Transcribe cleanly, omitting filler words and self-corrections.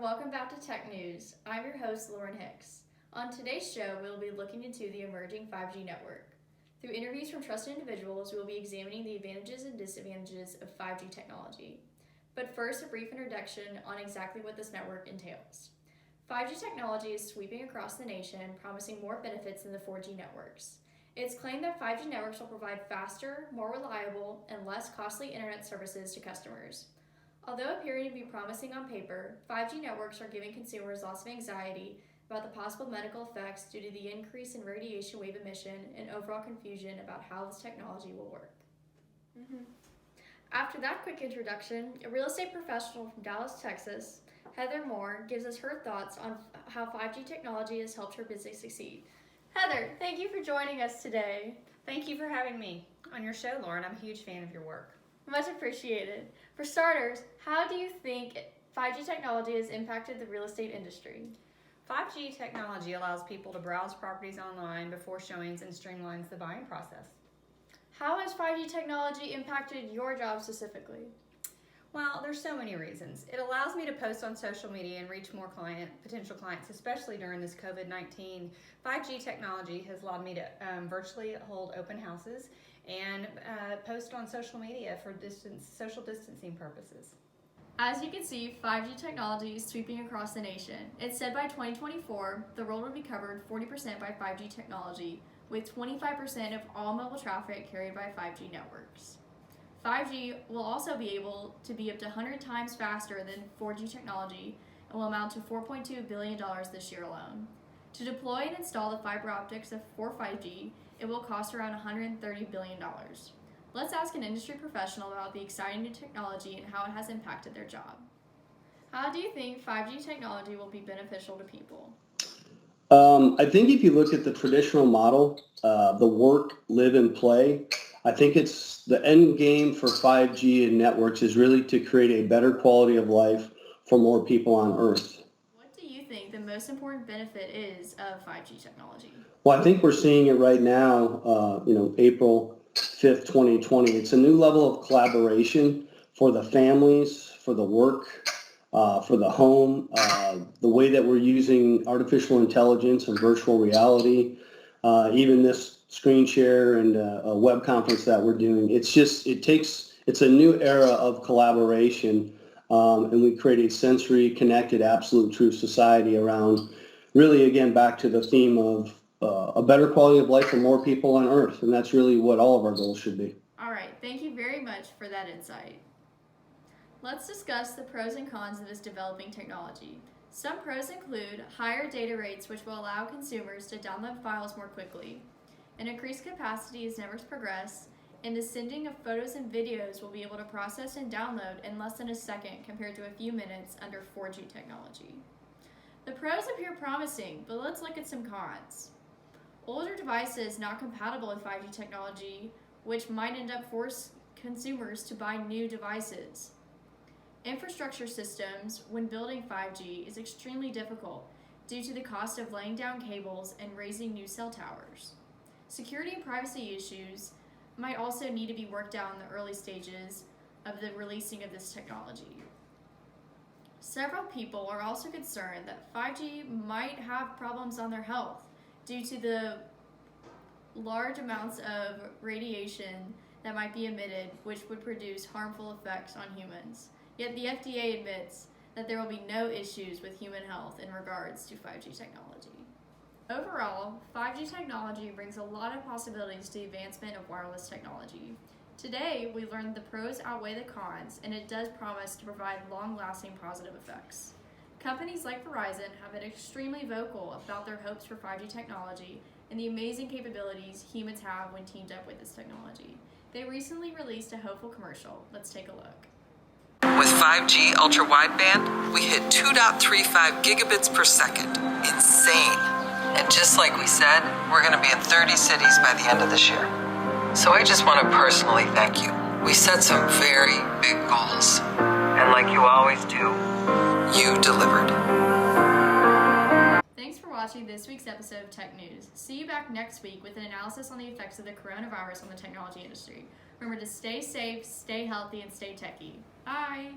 welcome back to Tech News. I'm your host, Lauren Hicks. On today's show, we'll be looking into the emerging 5G network. Through interviews from trusted individuals, we'll be examining the advantages and disadvantages of 5G technology. But first, a brief introduction on exactly what this network entails. 5G technology is sweeping across the nation, promising more benefits than the 4G networks. It's claimed that 5G networks will provide faster, more reliable, and less costly internet services to customers. Although appearing to be promising on paper, 5G networks are giving consumers lots of anxiety about the possible medical effects due to the increase in radiation wave emission and overall confusion about how this technology will work. After that quick introduction, a real estate professional from Dallas, Texas, Heather Moore, gives us her thoughts on how 5G technology has helped her business succeed. Heather, thank you for joining us today. Thank you for having me on your show, Lauren. I'm a huge fan of your work. Much appreciated. For starters, how do you think 5G technology has impacted the real estate industry? 5G technology allows people to browse properties online before showings and streamlines the buying process. How has 5G technology impacted your job specifically? Well, there's so many reasons. It allows me to post on social media and reach more potential clients, especially during this COVID-19. 5G technology has allowed me to virtually hold open houses and post on social media for social distancing purposes. As you can see, 5G technology is sweeping across the nation. It's said by 2024, the world will be covered 40% by 5G technology, with 25% of all mobile traffic carried by 5G networks. 5G will also be able to be up to 100 times faster than 4G technology and will amount to $4.2 billion this year alone. To deploy and install the fiber optics for 5G, it will cost around $130 billion. Let's ask an industry professional about the exciting new technology and how it has impacted their job. How do you think 5G technology will be beneficial to people? I think if you look at the traditional model, the work, live, and play, I think it's the end game for 5G and networks is really to create a better quality of life for more people on Earth. What do you think the most important benefit is of 5G technology? Well, I think we're seeing it right now, April 5th, 2020. It's a new level of collaboration for the families, for the work, for the home, the way that we're using artificial intelligence and virtual reality, even this screen share and a web conference that we're doing. It's a new era of collaboration, and we create a sensory connected absolute truth society around, really, again, back to the theme of a better quality of life for more people on Earth, and that's really what all of our goals should be. All right, thank you very much for that insight. Let's discuss the pros and cons of this developing technology. Some pros include higher data rates, which will allow consumers to download files more quickly. An increased capacity as networks progress, and the sending of photos and videos will be able to process and download in less than a second compared to a few minutes under 4G technology. The pros appear promising, but let's look at some cons. Older devices not compatible with 5G technology, which might end up force consumers to buy new devices. Infrastructure systems, when building 5G, is extremely difficult due to the cost of laying down cables and raising new cell towers. Security and privacy issues might also need to be worked out in the early stages of the releasing of this technology. Several people are also concerned that 5G might have problems on their health due to the large amounts of radiation that might be emitted, which would produce harmful effects on humans. Yet the FDA admits that there will be no issues with human health in regards to 5G technology. Overall, 5G technology brings a lot of possibilities to the advancement of wireless technology. Today, we learned the pros outweigh the cons, and it does promise to provide long-lasting positive effects. Companies like Verizon have been extremely vocal about their hopes for 5G technology and the amazing capabilities humans have when teamed up with this technology. They recently released a hopeful commercial. Let's take a look. With 5G ultra-wideband, we hit 2.35 gigabits per second. Insane. And just like we said, we're going to be in 30 cities by the end of this year. So I just want to personally thank you. We set some very big goals. And like you always do, you delivered. Thanks for watching this week's episode of Tech News. See you back next week with an analysis on the effects of the coronavirus on the technology industry. Remember to stay safe, stay healthy, and stay techy. Bye!